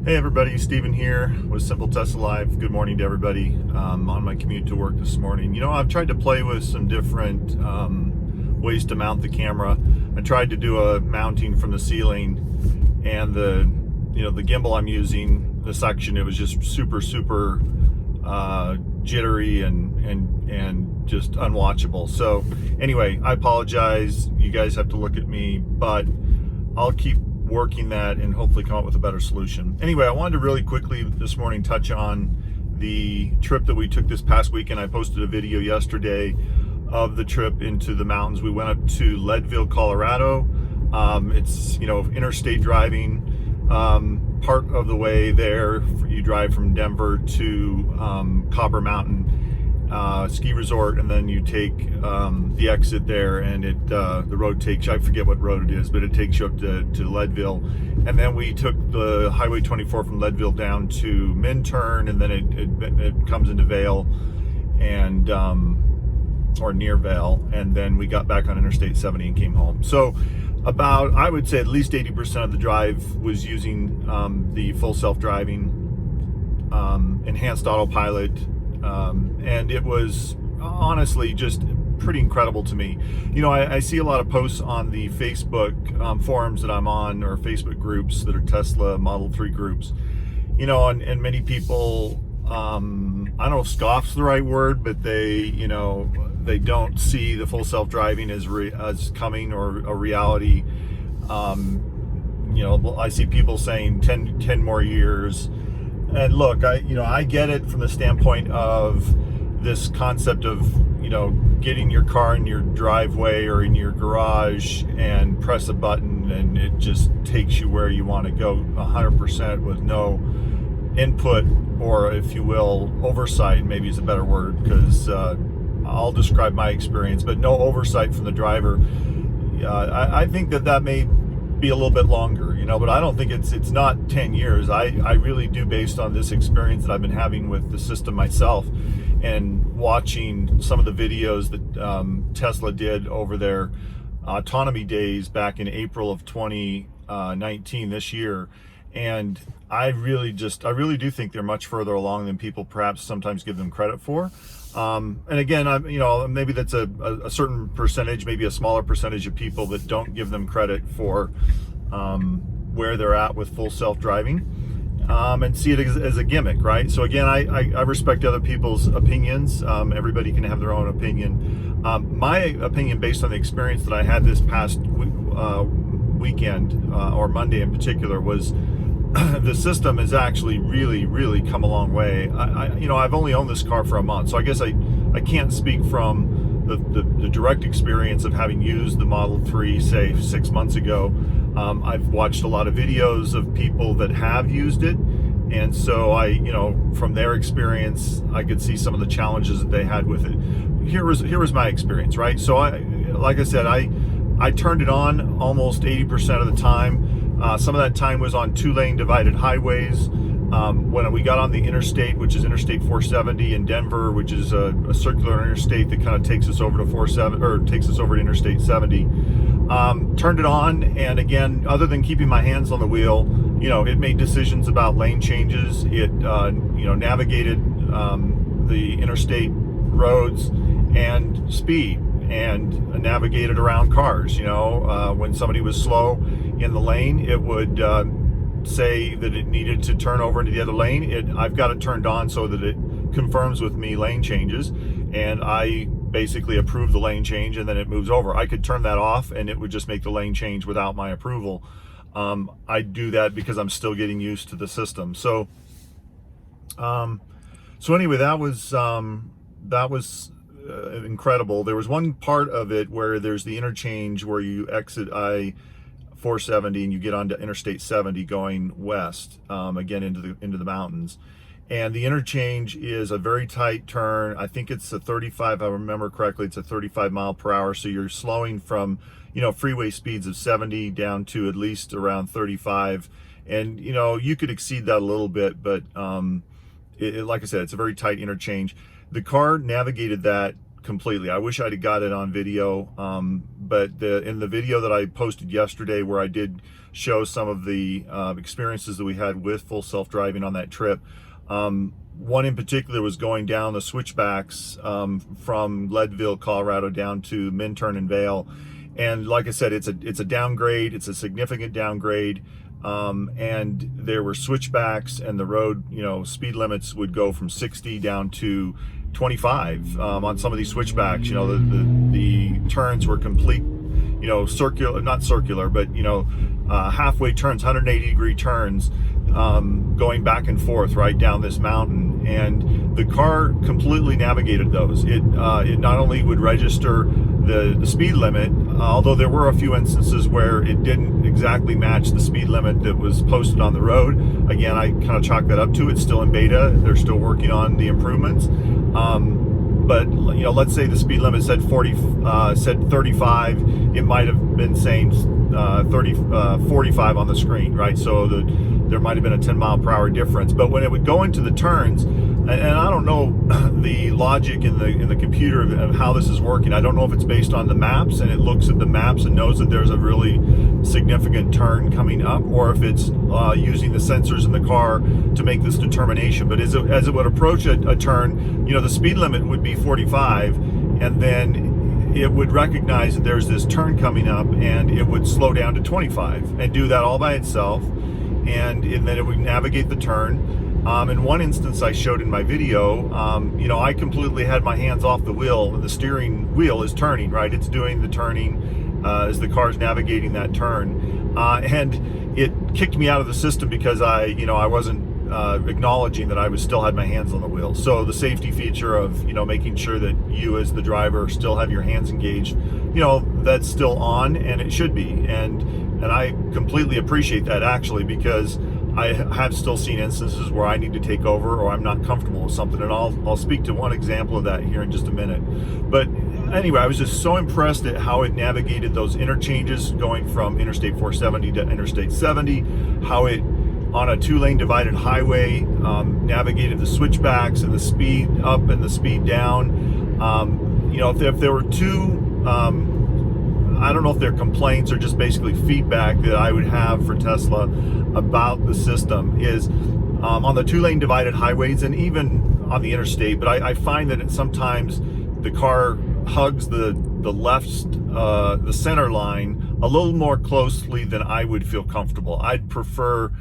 Hey everybody, Steven here with Simple Tesla Live. Good morning to everybody. On my commute to work this morning. I've tried to play with some different ways to mount the camera. I tried to do a mounting from the ceiling, and the gimbal I'm using, the suction, it was just super jittery and just unwatchable. So anyway, I apologize. You guys have to look at me, but I'll keep working that and hopefully come up with a better solution. Anyway, I wanted to really quickly this morning touch on the trip that we took this past weekend. I posted a video yesterday of the trip into the mountains. We went up to Leadville, Colorado. It's interstate driving. Part of the way there, you drive from Denver to Copper Mountain ski resort, and then you take the exit there, and the road takes you, I forget what road it is, but it takes you up to Leadville. And then we took the Highway 24 from Leadville down to Minturn, and then it comes into Vail and or near Vail, and then we got back on Interstate 70 and came home. So about, I would say, at least 80% of the drive was using the full self-driving enhanced autopilot. And it was honestly just pretty incredible to me. I see a lot of posts on the Facebook forums that I'm on, or Facebook groups that are Tesla Model 3 groups, and many people, I don't know if scoff's the right word, but they don't see the full self-driving as coming or a reality. I see people saying 10 more years. And look, I get it from the standpoint of this concept of, getting your car in your driveway or in your garage and press a button and it just takes you where you want to go 100% with no input, or if you will, oversight, maybe is a better word, because I'll describe my experience, but no oversight from the driver. I think that may be a little bit longer, but I don't think it's not 10 years. I really do, based on this experience that I've been having with the system myself and watching some of the videos that Tesla did over their autonomy days back in April of 2019, this year. And I really do think they're much further along than people perhaps sometimes give them credit for. And again, maybe that's a certain percentage, maybe a smaller percentage of people that don't give them credit for where they're at with full self-driving, and see it as a gimmick, right? So again, I respect other people's opinions. Everybody can have their own opinion. My opinion, based on the experience that I had this past weekend, or Monday in particular, was the system has actually really come a long way. I've only owned this car for a month, so I guess I can't speak from the direct experience of having used the Model 3, say 6 months ago. I've watched a lot of videos of people that have used it, and so from their experience, I could see some of the challenges that they had with it. Here was my experience, right? So like I said, I turned it on almost 80% of the time. Some of that time was on 2-lane divided highways. When we got on the interstate, which is Interstate 470 in Denver, which is a circular interstate that kind of takes us over to takes us over to Interstate 70, turned it on, and again, other than keeping my hands on the wheel, it made decisions about lane changes. It navigated the interstate roads and speed, and navigated around cars. When somebody was slow in the lane, it would say that it needed to turn over into the other lane. I've got it turned on so that it confirms with me lane changes, and I basically approve the lane change, and then it moves over. I could turn that off and it would just make the lane change without my approval. I do that because I'm still getting used to the system. So anyway, that was incredible. There was one part of it where there's the interchange where you exit I-470 and you get onto Interstate 70 going west, again into the mountains. And the interchange is a very tight turn. I think it's a 35, I remember correctly, it's a 35 mile per hour. So you're slowing from, freeway speeds of 70 down to at least around 35. And, you could exceed that a little bit, but like I said, it's a very tight interchange. The car navigated that completely. I wish I'd got it on video, but in the video that I posted yesterday, where I did show some of the experiences that we had with full self-driving on that trip, one in particular was going down the switchbacks from Leadville, Colorado, down to Minturn and Vail. And like I said, it's a downgrade. It's a significant downgrade. And there were switchbacks, and the road, speed limits would go from 60 down to 25 on some of these switchbacks. The turns were complete, circular, not circular, but halfway turns, 180-degree turns, going back and forth right down this mountain. And the car completely navigated those. It not only would register the speed limit, although there were a few instances where it didn't exactly match the speed limit that was posted on the road. Again, I kind of chalk that up to it's still in beta. They're still working on the improvements. But let's say the speed limit said 35. It might have been saying 45 on the screen, right? So there might have been a 10-mile-per-hour difference. But when it would go into the turns, and I don't know the logic in the computer of how this is working. I don't know if it's based on the maps, and it looks at the maps and knows that there's a really significant turn coming up, or if it's using the sensors in the car to make this determination. But as it would approach a turn, the speed limit would be 45, and then it would recognize that there's this turn coming up, and it would slow down to 25 and do that all by itself, and then it would navigate the turn. In one instance I showed in my video, I completely had my hands off the wheel, and the steering wheel is turning, right? It's doing the turning as the car's navigating that turn. And it kicked me out of the system because I wasn't acknowledging that I still had my hands on the wheel. So the safety feature of, making sure that you as the driver still have your hands engaged, that's still on, and it should be. And I completely appreciate that, actually, because I have still seen instances where I need to take over, or I'm not comfortable with something, and I'll speak to one example of that here in just a minute. But anyway, I was just so impressed at how it navigated those interchanges going from Interstate 470 to Interstate 70, how it, on a 2-lane divided highway, navigated the switchbacks and the speed up and the speed down. If there were two, I don't know if they're complaints or just basically feedback that I would have for Tesla about the system, is on the 2-lane divided highways and even on the interstate. But I find that sometimes the car hugs the center line a little more closely than I would feel comfortable. I'd prefer,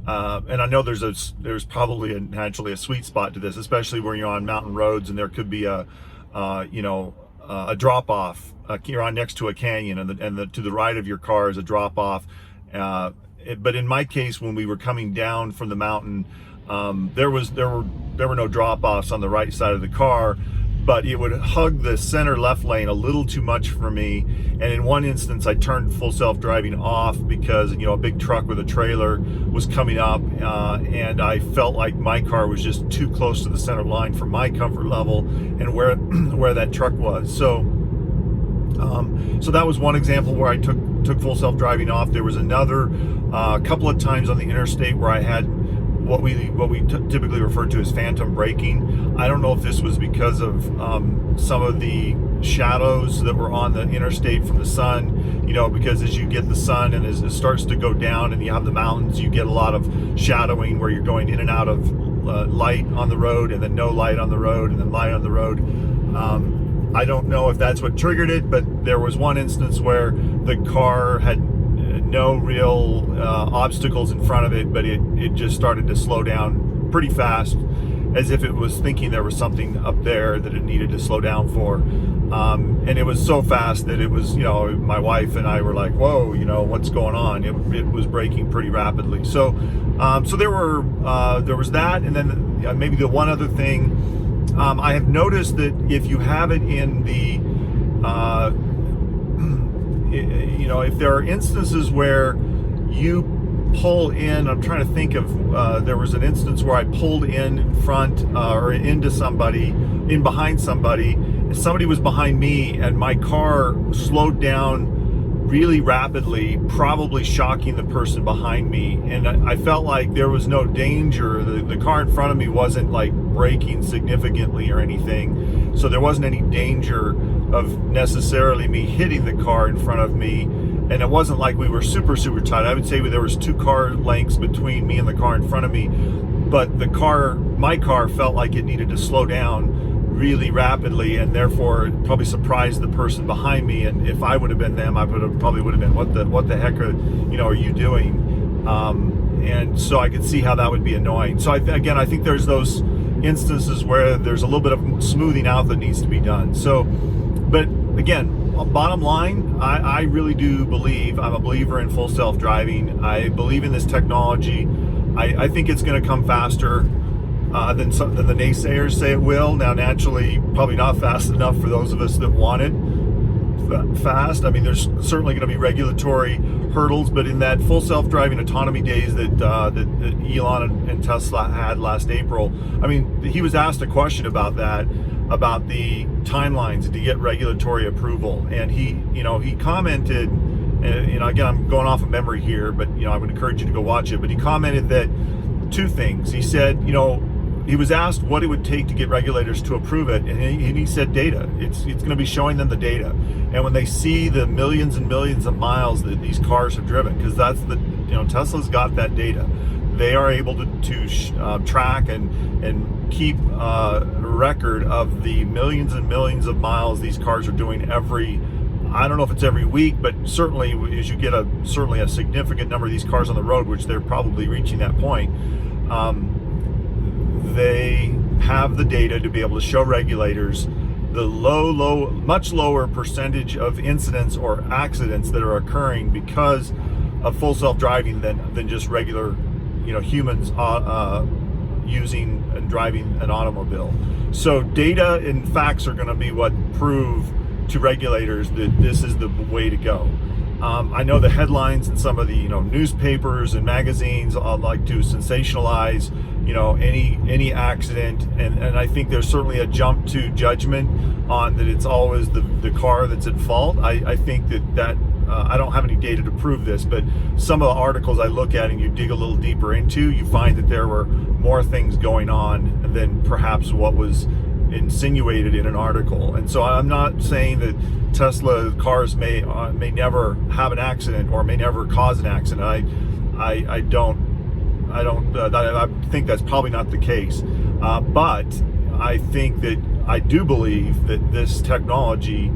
and I know there's probably naturally a sweet spot to this, especially when you're on mountain roads and there could be a drop off. You're on next to a canyon, and to the right of your car is a drop off. But in my case, when we were coming down from the mountain, there were no drop offs on the right side of the car, but it would hug the center left lane a little too much for me. And in one instance, I turned full self-driving off because a big truck with a trailer was coming up, and I felt like my car was just too close to the center line for my comfort level and where that truck was. So that was one example where I took full self-driving off. There was another couple of times on the interstate where I had what we typically refer to as phantom braking. I don't know if this was because of some of the shadows that were on the interstate from the sun, because as you get the sun and as it starts to go down and you have the mountains, you get a lot of shadowing where you're going in and out of light on the road, and then no light on the road, and then light on the road. I don't know if that's what triggered it, but there was one instance where the car had no real obstacles in front of it, but it just started to slow down pretty fast, as if it was thinking there was something up there that it needed to slow down for. And it was so fast that it was, my wife and I were like, whoa, what's going on? It was braking pretty rapidly. So there was that, and then maybe the one other thing. I have noticed that if you have it in the, if there are instances where you pull in, I'm trying to think of, there was an instance where I pulled in front or into somebody, behind somebody. Somebody was behind me, and my car slowed down really rapidly, probably shocking the person behind me. And I felt like there was no danger. The car in front of me wasn't like braking significantly or anything. So there wasn't any danger of necessarily me hitting the car in front of me. And it wasn't like we were super, super tight. I would say there was 2 car lengths between me and the car in front of me. But the car, my car, felt like it needed to slow down really rapidly, and therefore it probably surprised the person behind me. And if I would have been them, I probably would have been, what the heck are you doing? And so I could see how that would be annoying. So again, I think there's those instances where there's a little bit of smoothing out that needs to be done. So, but again, bottom line, I really do believe, I'm a believer in full self-driving. I believe in this technology. I think it's going to come faster than the naysayers say it will. Now, naturally, probably not fast enough for those of us that want it fast. I mean, there's certainly going to be regulatory hurdles, but in that full self-driving autonomy days that Elon and Tesla had last April, I mean, he was asked a question about that, about the timelines to get regulatory approval, and he commented, and again, I'm going off of memory here, but I would encourage you to go watch it. But he commented that 2 things. He said, he was asked what it would take to get regulators to approve it, and he said data. It's going to be showing them the data, and when they see the millions and millions of miles that these cars have driven, because that's Tesla's got that data. They are able to track and keep a record of the millions and millions of miles these cars are doing every. I don't know if it's every week, but certainly as you get certainly a significant number of these cars on the road, which they're probably reaching that point. They have the data to be able to show regulators the much lower percentage of incidents or accidents that are occurring because of full self-driving than just regular, humans using and driving an automobile. So data and facts are going to be what prove to regulators that this is the way to go. I know the headlines in some of the newspapers and magazines like to sensationalize any accident, and I think there's certainly a jump to judgment on that it's always the car that's at fault. I think that I don't have any data to prove this, but some of the articles I look at and you dig a little deeper into, you find that there were more things going on than perhaps what was insinuated in an article. And so I'm not saying that Tesla cars may never have an accident or may never cause an accident. I think that's probably not the case. But I think that I do believe that this technology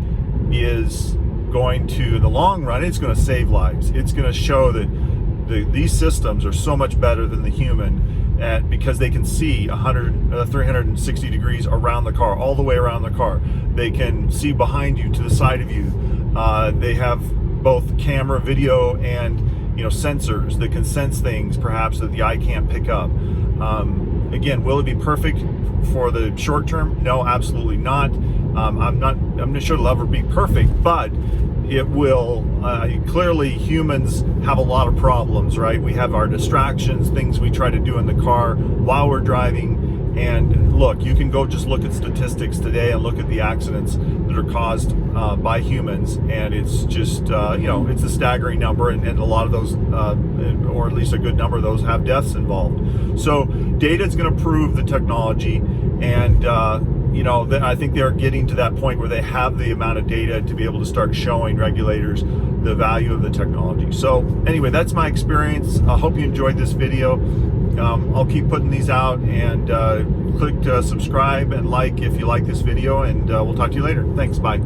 is going to, in the long run, it's going to save lives. It's going to show that these systems are so much better than the human, because they can see 360 degrees around the car, all the way around the car. They can see behind you, to the side of you. They have both camera, video, and sensors that can sense things perhaps that the eye can't pick up. Again, will it be perfect for the short term? No, absolutely not. I'm not sure it'll ever be perfect, but it will. Clearly, humans have a lot of problems, right? We have our distractions, things we try to do in the car while we're driving. And look, you can go just look at statistics today and look at the accidents that are caused by humans, and it's just it's a staggering number, and a lot of those, or at least a good number of those, have deaths involved. So data is going to prove the technology, and I think they're getting to that point where they have the amount of data to be able to start showing regulators the value of the technology. So anyway, that's my experience. I hope you enjoyed this video. I'll keep putting these out, and click subscribe and like if you like this video, and we'll talk to you later. Thanks, bye.